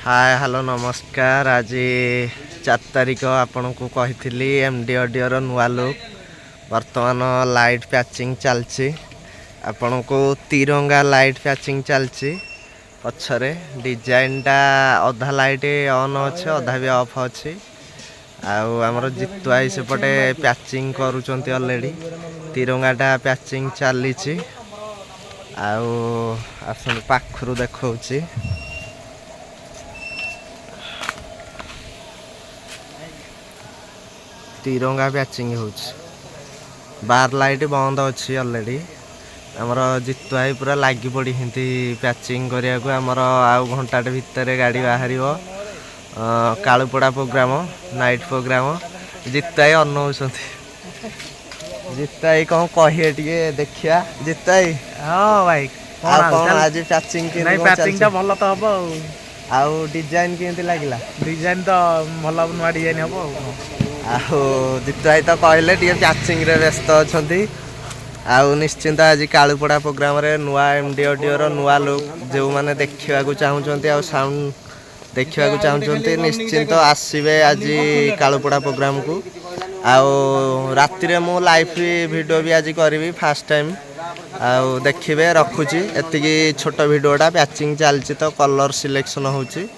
Hi hello नमस्कार। आज 4 तारिख आपण को कही एमडी ऑडियो नुआ लुक वर्तमान लाइट पैचिंग चलची आपण को तिरंगा लाइट पैचिंग चलची पछरे डिजाइन टा अधा लाइट ऑन अच्छे अधा भी ऑफ अच्छी आमर जितुआई सेपटे पैचिंग करुँच ऑलरेडी तिरंगाटा पैचिंग चली आसन पाखरु देखा तिरंगा पैचिंग हो बार लाइट बंद अच्छी ऑलरेडी आमर जितुआई पूरा लगी पड़ी हिंदी पैचिंग करने को आमर आउ घंटाटे भितर गाड़ी बाहर कालुपड़ा प्रोग्राम नाइट प्रोग्राम जितुआई अनौंट जितुआई कौन कहे टे देखिया जितुआई। हाँ भाई आज पैचिंग पैचिंग टा भल तो हम आउ डिजाइन केमती लगिला डिजाइन तो भल नुआ डिजाइन हम जितुआई तो कहले टे पैचिंग रे व्यस्त अच्छा आउ निश्चिंत आज कालुपड़ा प्रोग्राम रे नुआ एमडी ऑडियो नुआ लुक जो मैंने देखा चाहते आ साउंड देखा चाहते निश्चिंत आसवे आज कालुपड़ा प्रोग्राम को राति रे मु लाइव वीडियो भी आज करी फास्ट टाइम देखिए रखुची एति छोट वीडियोटा पैचिंग चलती तो कलर सिलेक्शन होची।